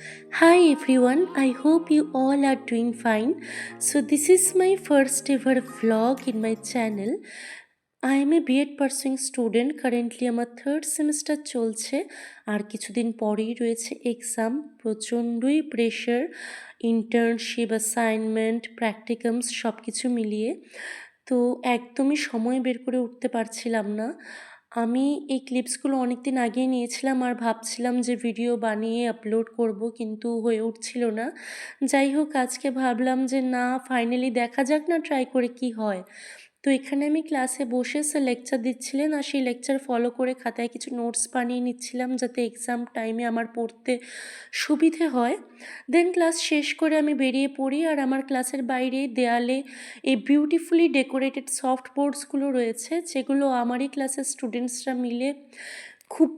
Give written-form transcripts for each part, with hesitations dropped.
Hi everyone, I hope you all are doing fine. So, this is my first ever vlog in my channel. I am a B.Ed pursuing student. Currently আমার third semester চলছে আর কিছুদিন পরেই রয়েছে exam. প্রচণ্ডই pressure, internship, assignment, প্র্যাকটিকামস সব কিছু মিলিয়ে। তো একদমই সময় বের করে উঠতে পারছিলাম না। আমি এই ক্লিপসগুলো অনেকদিন আগেই নিয়েছিলাম আর ভাবছিলাম যে ভিডিও বানিয়ে আপলোড করব, কিন্তু হয়ে উঠছিল না। যাই হোক, আজকে ভাবলাম যে না, ফাইনালি দেখা যাক না, ট্রাই করে কি হয়। তো এখানে আমি ক্লাসে বসে স্যার লেকচার দিচ্ছিলেন আর সেই লেকচার ফলো করে খাতায় কিছু নোটস বানিয়ে নিচ্ছিলাম, যাতে এক্সাম টাইমে আমার পড়তে সুবিধে হয়। দেন ক্লাস শেষ করে আমি বেরিয়ে পড়ি আর আমার ক্লাসের বাইরে দেয়ালে এই বিউটিফুলি ডেকোরেটেড সফট বোর্ডসগুলো রয়েছে, যেগুলো আমারই ক্লাসের স্টুডেন্টসরা মিলে খুব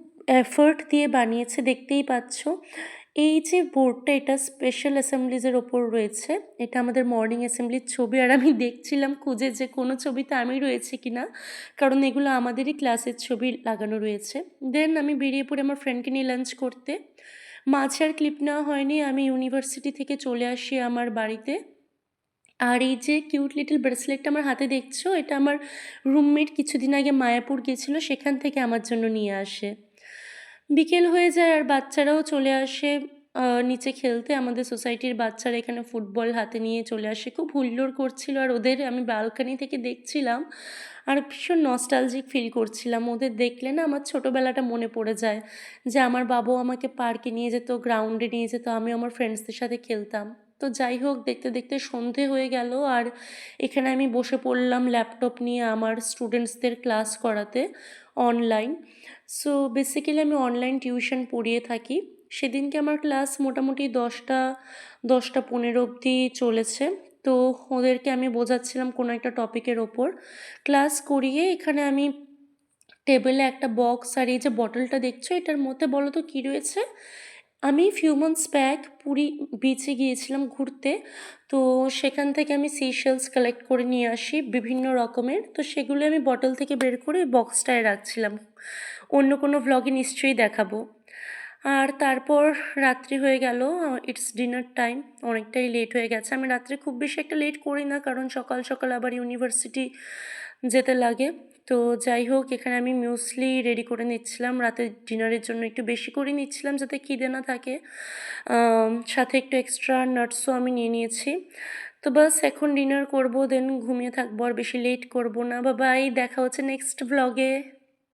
এফর্ট দিয়ে বানিয়েছে, দেখতেই পাচ্ছ। এই যে বোর্ডটা, এটা স্পেশাল অ্যাসেম্বলিজের ওপর রয়েছে। এটা আমাদের মর্নিং অ্যাসেম্বলির ছবি আর আমি দেখছিলাম খুঁজে যে কোনো ছবিতে আমি রয়েছে কিনা, কারণ এগুলো আমাদেরই ক্লাসের ছবি লাগানো রয়েছে। দেন আমি বেরিয়ে পড়ি আমার ফ্রেন্ডকে নিয়ে লাঞ্চ করতে। মাঝে আর ক্লিপ নেওয়া হয়নি, আমি ইউনিভার্সিটি থেকে চলে আসি আমার বাড়িতে। আর এই যে কিউট লিটল ব্রেসলেটটা আমার হাতে দেখছো, এটা আমার রুমমেট কিছুদিন আগে মায়াপুর গেছিলো, সেখান থেকে আমার জন্য নিয়ে আসে। বিকেল হয়ে যায় আর বাচ্চারাও চলে আসে নিচে খেলতে। আমাদের সোসাইটির বাচ্চারা এখানে ফুটবল হাতে নিয়ে চলে আসে, খুব হুল্লোড় করছিল আর ওদের আমি ব্যালকনি থেকে দেখছিলাম আর ভীষণ নস্টালজিক ফিল করছিলাম। ওদের দেখলে না আমার ছোটোবেলাটা মনে পড়ে যায়, যে আমার বাবাও আমাকে পার্কে নিয়ে যেত, গ্রাউন্ডে নিয়ে যেত, আমি আমার ফ্রেন্ডসদের সাথে খেলতাম। তো যাই হোক, দেখতে দেখতে সন্ধে হয়ে গেল আর এখানে আমি বসে পড়লাম ল্যাপটপ নিয়ে আমার স্টুডেন্টসদের ক্লাস করাতে অনলাইন। সো বেসিক্যালি আমি অনলাইন টিউশন পড়িয়ে থাকি। সেদিনকে আমার ক্লাস মোটামুটি 10টা 15 অবধি চলেছে। তো ওদেরকে আমি বোঝাচ্ছিলাম কোনো একটা টপিকের ওপর। ক্লাস করিয়ে এখানে আমি টেবিলে একটা বক্স আর এই যে বটলটা দেখছো, এটার মধ্যে বলো তো কী রয়েছে। আমি ফিউ মান্থস ব্যাক পুরী বিচে গিয়েছিলাম ঘুরতে। তো সেখান থেকে আমি সিশেলস কালেক্ট করে নিয়ে আসি বিভিন্ন রকমের, তো সেগুলো আমি বটল থেকে বের করে বক্সটায় রাখছিলাম। অন্য কোনো ভ্লগে নিশ্চয়ই দেখাবো। আর তারপর রাত্রি হয়ে গেল, ইটস ডিনার টাইম, অনেকটাই লেট হয়ে গেছে। আমি রাত্রে খুব বেশি একটা লেট করি না, কারণ সকাল সকাল আবার ইউনিভার্সিটি যেতে লাগে। তো যাই হোক, এখানে আমি মিউসলি রেডি করে নিচ্ছিলাম, রাতে ডিনারের জন্য একটু বেশি করে নিচ্ছিলাম যাতে খিদে না থাকে। সাথে একটু এক্সট্রা নাটসও আমি নিয়ে নিয়েছি। তো বাস এখন ডিনার করবো, দেন ঘুমিয়ে থাকবো, আর বেশি লেট করবো না। বাবাই, দেখা হচ্ছে নেক্সট ভ্লগে।